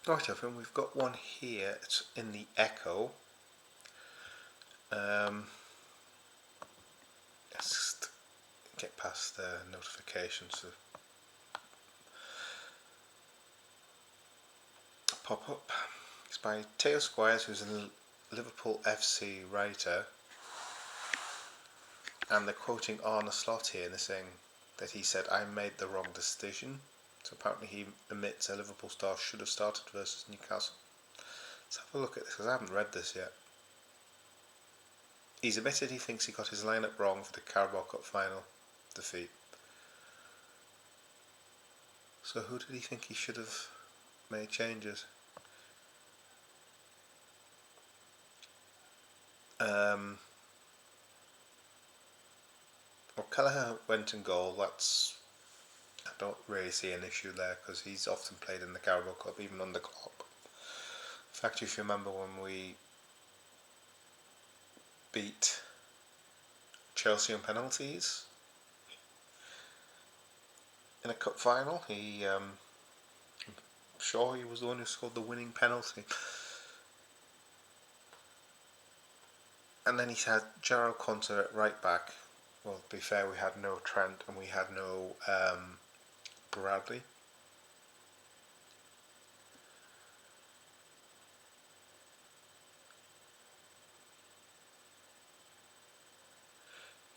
Right, everyone, we've got one here. It's in the Echo. Let's just get past the notifications to pop up. It's by Theo Squires, who's a Liverpool FC writer, and they're quoting Arne Slot here, and they're saying that he said, "I made the wrong decision." So apparently he admits a Liverpool star should have started versus Newcastle. Let's have a look at this, because I haven't read this yet. He's admitted he thinks he got his lineup wrong for the Carabao Cup final defeat. So who did he think he should have made changes? Well, Kelleher went in goal. I don't really see an issue there because he's often played in the Carabao Cup, even under Klopp. In fact, if you remember when we beat Chelsea on penalties in a cup final, I'm sure he was the one who scored the winning penalty. And then he had Jarrell Conter at right back. Well, to be fair, we had no Trent and we had no Bradley.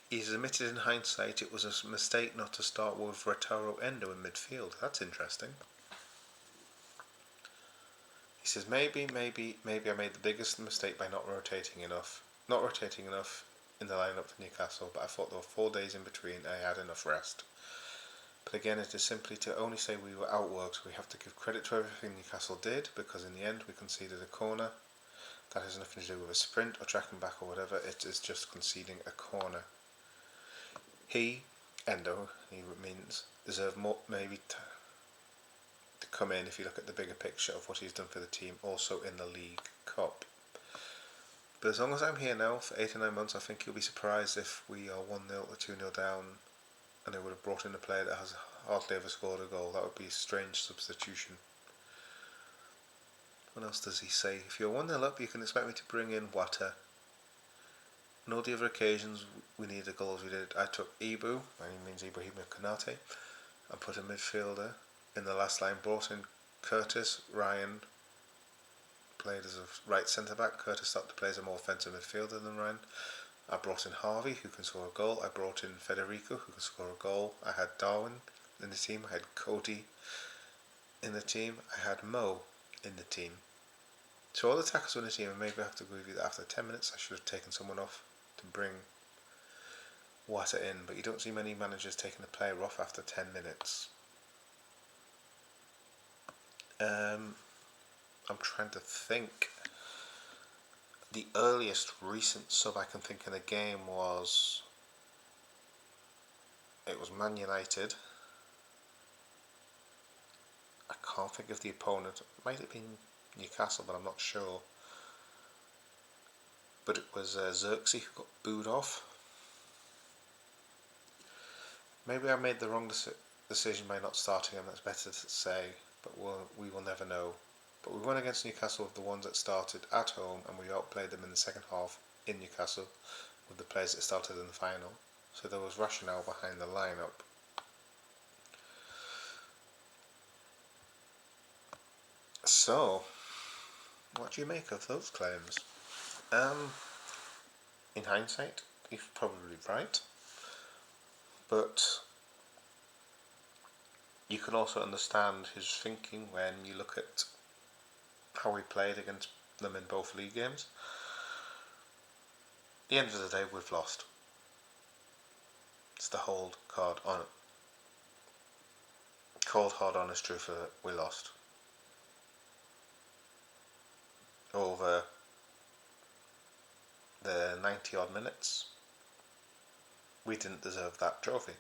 He's admitted in hindsight it was a mistake not to start with Rotaro Endo in midfield. That's interesting. He says, maybe I made the biggest mistake by not rotating enough in the lineup for Newcastle, but I thought there were 4 days in between I had enough rest. But again, it is simply to only say we were outworked. We have to give credit to everything Newcastle did, because in the end we conceded a corner. That has nothing to do with a sprint or tracking back or whatever, it is just conceding a corner. Endo, means, deserved more, maybe to come in if you look at the bigger picture of what he's done for the team, also in the League Cup. But as long as I'm here now for 8 or 9 months, I think you'll be surprised if we are 1-0 or 2-0 down and they would have brought in a player that has hardly ever scored a goal. That would be a strange substitution. What else does he say? If you're 1-0 up, you can expect me to bring in Wata. On all the other occasions we needed a goal as we did, I took Ibu, and he means Ibrahim Konate, and put a midfielder in the last line, brought in Curtis. Ryan played as a right centre-back. Curtis started to play as a more offensive midfielder than Ryan. I brought in Harvey, who can score a goal. I brought in Federico, who can score a goal. I had Darwin in the team. I had Cody in the team. I had Mo in the team. So all the tackles were in the team, and maybe I have to agree with you that after 10 minutes I should have taken someone off to bring Wata in, but you don't see many managers taking a player off after 10 minutes. I'm trying to think. The earliest recent sub I can think in a game was Man United. I can't think of the opponent. It might have been Newcastle, but I'm not sure. But it was Xerxes who got booed off. Maybe I made the wrong decision by not starting him. That's better to say, but we will never know. But we won against Newcastle with the ones that started at home, and we outplayed them in the second half in Newcastle with the players that started in the final. So there was rationale behind the lineup. So, what do you make of those claims? In hindsight, he's probably right, but you can also understand his thinking when you look at how we played against them in both league games. At the end of the day, we've lost. It's the cold, hard, honest truth of it. We lost. Over the 90 odd minutes, we didn't deserve that trophy.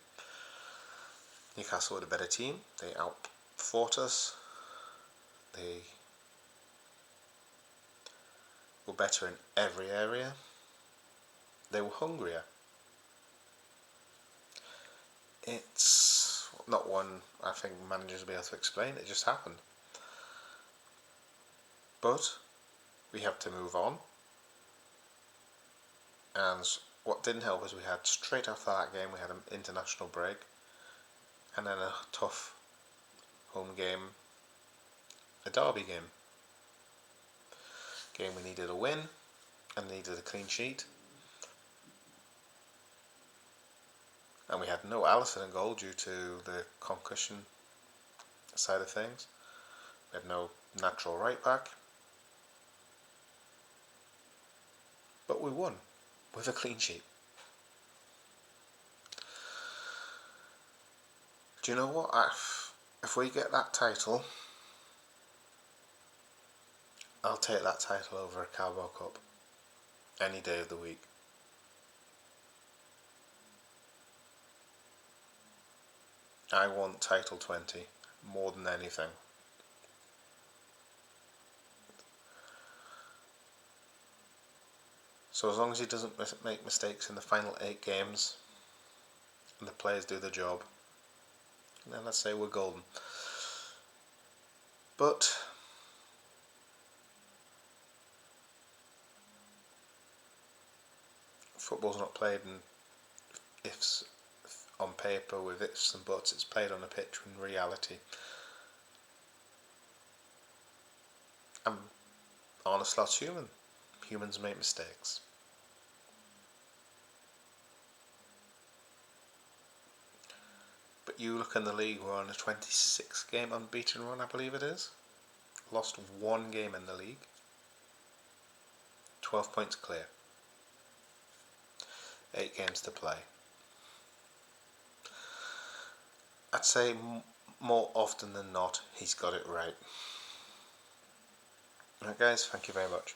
Newcastle were the better team. They outfought us. They were better in every area. They were hungrier. It's not one I think managers will be able to explain. It just happened. But we have to move on. And what didn't help is we had straight after that game we had an international break, and then a tough home game, a derby game we needed a win and needed a clean sheet, and we had no Alisson in goal due to the concussion side of things. We had no natural right back, but we won with a clean sheet. Do you know what? If we get that title, I'll take that title over a Carabao Cup any day of the week. I want title 20 more than anything. So as long as he doesn't make mistakes in the final 8 games and the players do the job, then let's say we're golden. But football's not played in ifs on paper with ifs and buts. It's played on a pitch in reality. And Arne Slot's human. Humans make mistakes. But you look in the league, we're on a 26 game unbeaten run, I believe it is. Lost 1 game in the league. 12 points clear. 8 games to play. I'd say more often than not, he's got it right. Alright guys, thank you very much.